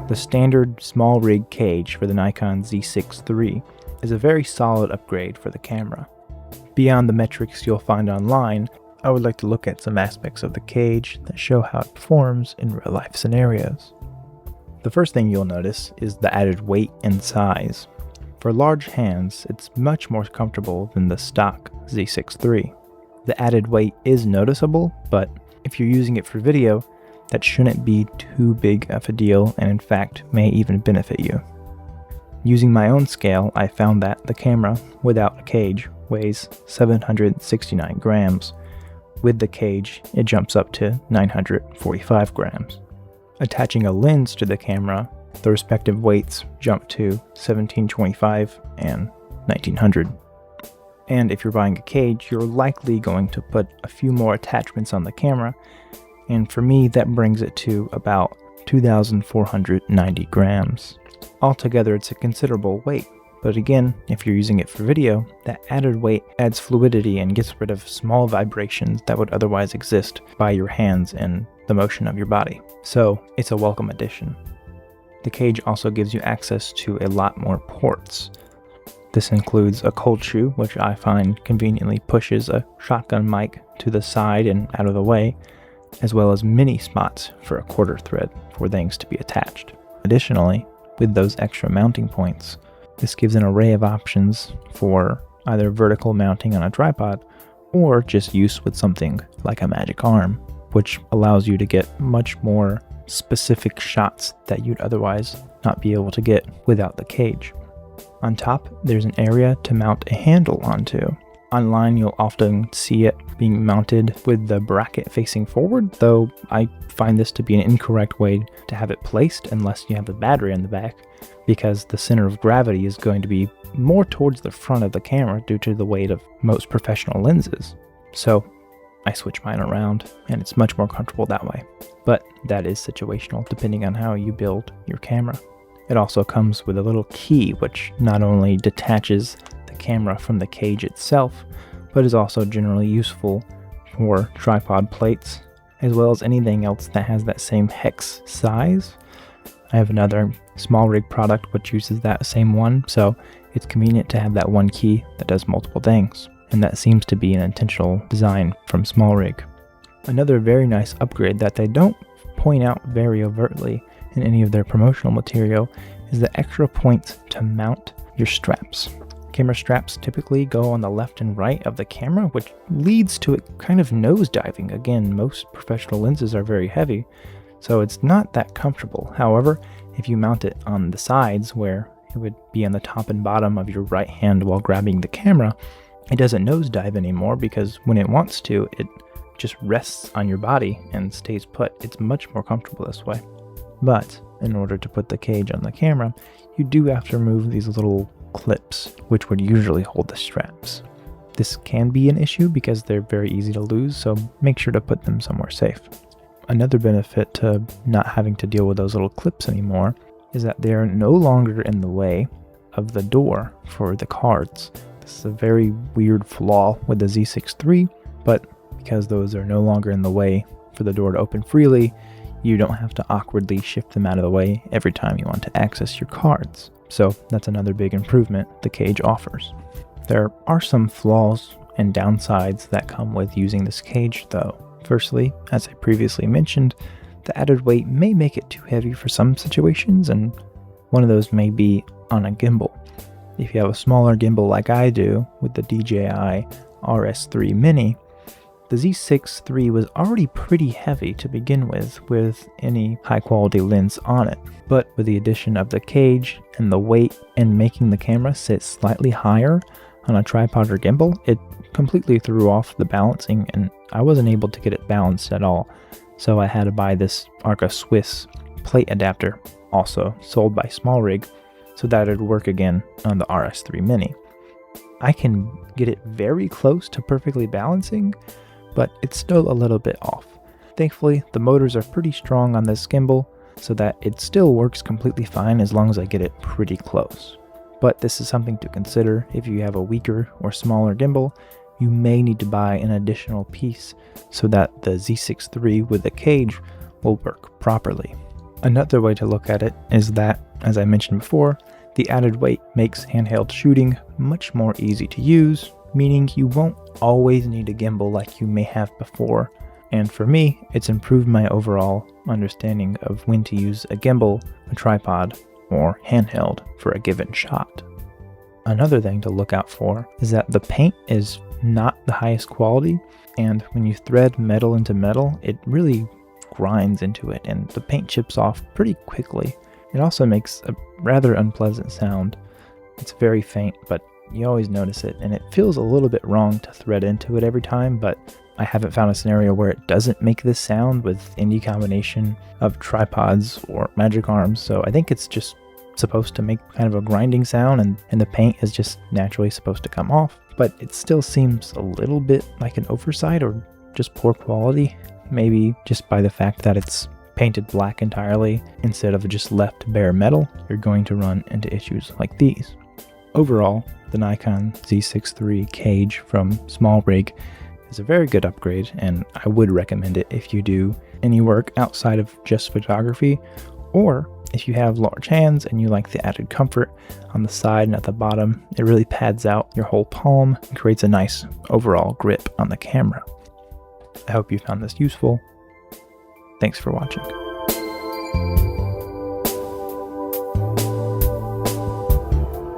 The standard SmallRig cage for the Nikon Z6 III is a very solid upgrade for the camera. Beyond the metrics you'll find online, I would like to look at some aspects of the cage that show how it performs in real-life scenarios. The first thing you'll notice is the added weight and size. For large hands, it's much more comfortable than the stock Z6 III. The added weight is noticeable, but if you're using it for video, that shouldn't be too big of a deal and in fact may even benefit you. Using my own scale, I found that the camera, without a cage, weighs 769 grams. With the cage, it jumps up to 945 grams. Attaching a lens to the camera, the respective weights jump to 1725 and 1900. And if you're buying a cage, you're likely going to put a few more attachments on the camera, and for me that brings it to about 2,490 grams. Altogether, it's a considerable weight, but again, if you're using it for video, that added weight adds fluidity and gets rid of small vibrations that would otherwise exist by your hands and the motion of your body. So it's a welcome addition. The cage also gives you access to a lot more ports. This includes a cold shoe, which I find conveniently pushes a shotgun mic to the side and out of the way, as well as mini spots for a quarter thread for things to be attached. Additionally, with those extra mounting points, this gives an array of options for either vertical mounting on a tripod or just use with something like a magic arm, which allows you to get much more specific shots that you'd otherwise not be able to get without the cage. On top, there's an area to mount a handle onto. Online, you'll often see it being mounted with the bracket facing forward, though I find this to be an incorrect way to have it placed unless you have the battery in the back, because the center of gravity is going to be more towards the front of the camera due to the weight of most professional lenses. So I switch mine around, and it's much more comfortable that way. But that is situational depending on how you build your camera. It also comes with a little key which not only detaches the camera from the cage itself, but is also generally useful for tripod plates, as well as anything else that has that same hex size. I have another SmallRig product which uses that same one, so it's convenient to have that one key that does multiple things, and that seems to be an intentional design from SmallRig. Another very nice upgrade that they don't point out very overtly in any of their promotional material is the extra points to mount your straps. Camera straps typically go on the left and right of the camera, which leads to it kind of nosediving. Again, most professional lenses are very heavy, so it's not that comfortable. However, if you mount it on the sides where it would be on the top and bottom of your right hand while grabbing the camera, it doesn't nosedive anymore because when it wants to, it just rests on your body and stays put. It's much more comfortable this way. But in order to put the cage on the camera, you do have to remove these little clips, which would usually hold the straps. This can be an issue because they're very easy to lose, so make sure to put them somewhere safe. Another benefit to not having to deal with those little clips anymore is that they're no longer in the way of the door for the cards. This is a very weird flaw with the Z6 III, but because those are no longer in the way for the door to open freely, you don't have to awkwardly shift them out of the way every time you want to access your cards. So that's another big improvement the cage offers. There are some flaws and downsides that come with using this cage though. Firstly, as I previously mentioned, the added weight may make it too heavy for some situations, and one of those may be on a gimbal. If you have a smaller gimbal like I do with the DJI RS3 Mini, the Z6 III was already pretty heavy to begin with any high quality lens on it, but with the addition of the cage and the weight and making the camera sit slightly higher on a tripod or gimbal, it completely threw off the balancing and I wasn't able to get it balanced at all. So I had to buy this Arca Swiss plate adapter, also sold by SmallRig, so that it would work again on the RS3 Mini. I can get it very close to perfectly balancing, but it's still a little bit off. Thankfully, the motors are pretty strong on this gimbal, so that it still works completely fine as long as I get it pretty close. But this is something to consider. If you have a weaker or smaller gimbal, you may need to buy an additional piece so that the Z6 III with the cage will work properly. Another way to look at it is that, as I mentioned before, the added weight makes handheld shooting much more easy to use, meaning you won't always need a gimbal like you may have before. And for me, it's improved my overall understanding of when to use a gimbal, a tripod, or handheld for a given shot. Another thing to look out for is that the paint is not the highest quality, and when you thread metal into metal, it really grinds into it and the paint chips off pretty quickly. It also makes a rather unpleasant sound. It's very faint, but you always notice it, and it feels a little bit wrong to thread into it every time, but I haven't found a scenario where it doesn't make this sound with any combination of tripods or magic arms, so I think it's just supposed to make kind of a grinding sound, and the paint is just naturally supposed to come off, but it still seems a little bit like an oversight or just poor quality, maybe just by the fact that it's painted black entirely instead of just left bare metal. You're going to run into issues like these. Overall, the Nikon Z6 III cage from SmallRig is a very good upgrade, and I would recommend it if you do any work outside of just photography, or if you have large hands and you like the added comfort on the side and at the bottom. It really pads out your whole palm and creates a nice overall grip on the camera. I hope you found this useful. Thanks for watching.